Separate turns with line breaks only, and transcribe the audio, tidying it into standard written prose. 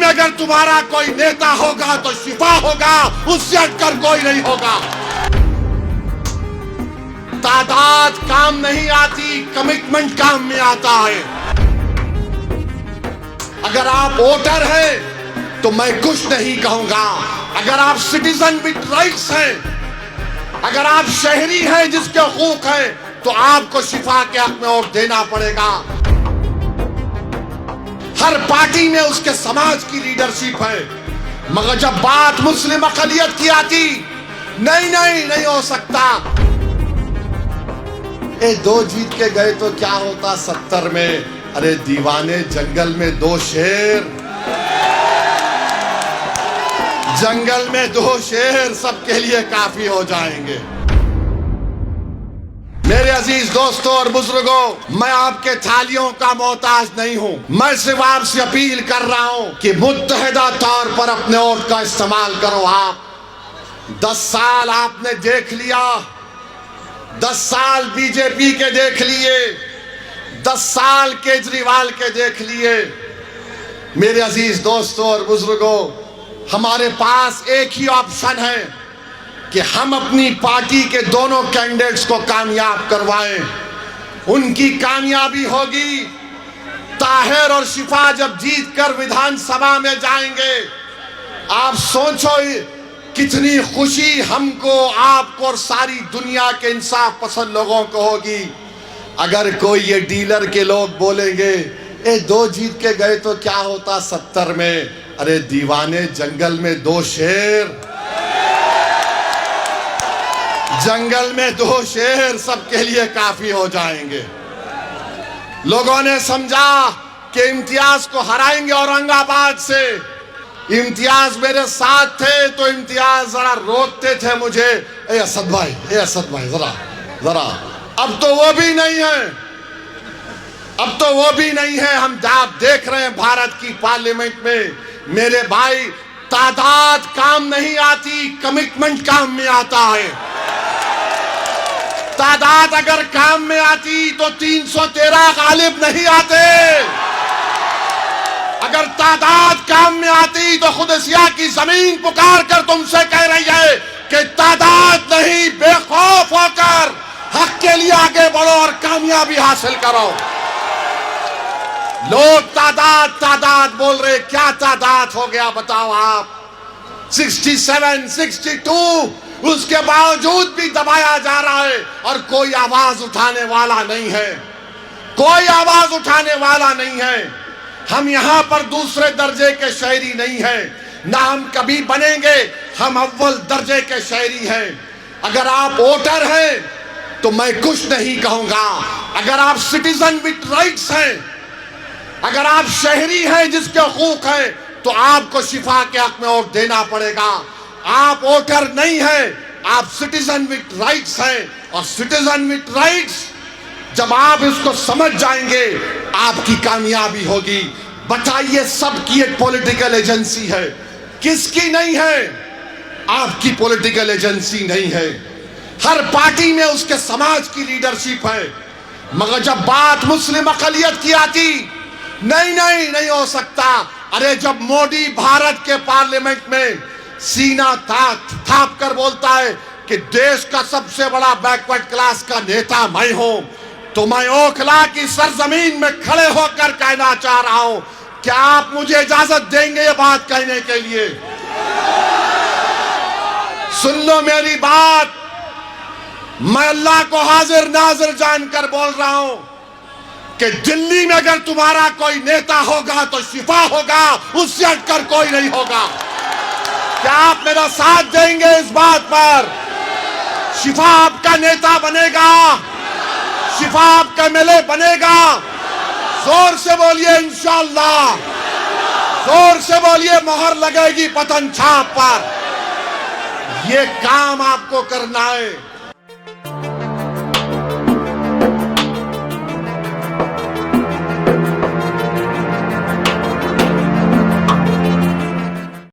में अगर तुम्हारा कोई नेता होगा तो शिफा होगा, उससे हटकर कोई नहीं होगा। तादाद काम नहीं आती, कमिटमेंट काम में आता है। अगर आप वोटर हैं तो मैं कुछ नहीं कहूंगा। अगर आप सिटीजन विद राइट्स हैं, अगर आप शहरी हैं जिसके हकूक हैं, तो आपको शिफा के हक में वोट देना पड़ेगा। हर पार्टी में उसके समाज की लीडरशिप है, मगर जब बात मुस्लिम अक़लियत की आती, नहीं हो सकता। ए दो जीत के गए तो क्या होता 70 में। अरे दीवाने, जंगल में दो शेर, जंगल में दो शेर सबके लिए काफी हो जाएंगे। मेरे अजीज दोस्तों और बुजुर्गों, मैं आपके थालियों का मोहताज नहीं हूं। मैं सिर्फ आपसे अपील कर रहा हूं कि मुत्तहिदा तौर पर अपने वोट का इस्तेमाल करो। आप 10 साल आपने देख लिया, 10 साल बीजेपी के देख लिए, 10 साल केजरीवाल के देख लिए। मेरे अजीज दोस्तों और बुजुर्गों, हमारे पास एक ही ऑप्शन है कि हम अपनी पार्टी के दोनों कैंडिडेट्स को कामयाब करवाएं। उनकी कामयाबी होगी। ताहिर और शिफा जब जीतकर विधानसभा में जाएंगे, आप सोचो कितनी खुशी हमको, आपको और सारी दुनिया के इंसाफ पसंद लोगों को होगी। अगर कोई ये डीलर के लोग बोलेंगे ए दो जीत के गए तो क्या होता 70 में। अरे दीवाने, जंगल में दो शेर, जंगल में दो शेर सबके लिए काफी हो जाएंगे। लोगों ने समझा कि इम्तियाज को हराएंगे औरंगाबाद से। इम्तियाज मेरे साथ थे तो इम्तियाज जरा रोकते थे मुझे, ए असद भाई जरा। अब तो वो भी नहीं है, अब तो वो भी नहीं है। हम आप देख रहे हैं भारत की पार्लियामेंट में, मेरे भाई, तादाद काम नहीं आती, कमिटमेंट काम में आता है। तादाद अगर काम में आती तो 313 गालिब नहीं आते। अगर तादाद काम में आती तो खुदसिया की जमीन पुकार कर तुमसे कह रही है कि तादाद नहीं, बेखौफ होकर हक के लिए आगे बढ़ो और कामयाबी हासिल करो। लोग तादाद बोल रहे, क्या तादाद हो गया बताओ आप? 67, 62, उसके बावजूद भी दबाया जा रहा है और कोई आवाज उठाने वाला नहीं है, कोई आवाज उठाने वाला नहीं है। हम यहां पर दूसरे दर्जे के शहरी नहीं हैं, ना हम कभी बनेंगे। हम अव्वल दर्जे के शहरी हैं। अगर आप वोटर हैं तो मैं कुछ नहीं कहूंगा। अगर आप सिटीजन विद राइट्स हैं, अगर आप शहरी हैं जिसके हकूक हैं, तो आपको शिफा के हक में वोट देना पड़ेगा। आप वोटर नहीं हैं, आप सिटीजन विद राइट्स हैं। और सिटीजन विद राइट्स जब आप इसको समझ जाएंगे, आपकी कामयाबी होगी। बताइए, सबकी एक पॉलिटिकल एजेंसी है, किसकी नहीं है? आपकी पॉलिटिकल एजेंसी नहीं है। हर पार्टी में उसके समाज की लीडरशिप है, मगर जब बात मुस्लिम अक़लियत की आती, नहीं हो सकता। अरे जब मोदी भारत के पार्लियामेंट में सीना थाप कर बोलता है कि देश का सबसे बड़ा बैकवर्ड क्लास का नेता मैं हूं, तो मैं ओखला की सरजमीन में खड़े होकर कहना चाह रहा हूं, क्या आप मुझे इजाजत देंगे ये बात कहने के लिए? सुन लो मेरी बात, मैं अल्लाह को हाजिर नाजिर जानकर बोल रहा हूं कि दिल्ली में अगर तुम्हारा कोई नेता होगा तो शिफा होगा, उससे हटकर कोई नहीं होगा। क्या आप मेरा साथ देंगे इस बात पर? शिफा आपका नेता बनेगा, शिफा आपका एमएलए बनेगा। जोर से बोलिए इंशाअल्लाह, जोर से बोलिए, मोहर लगेगी पतन छाप पर। ये काम आपको करना है।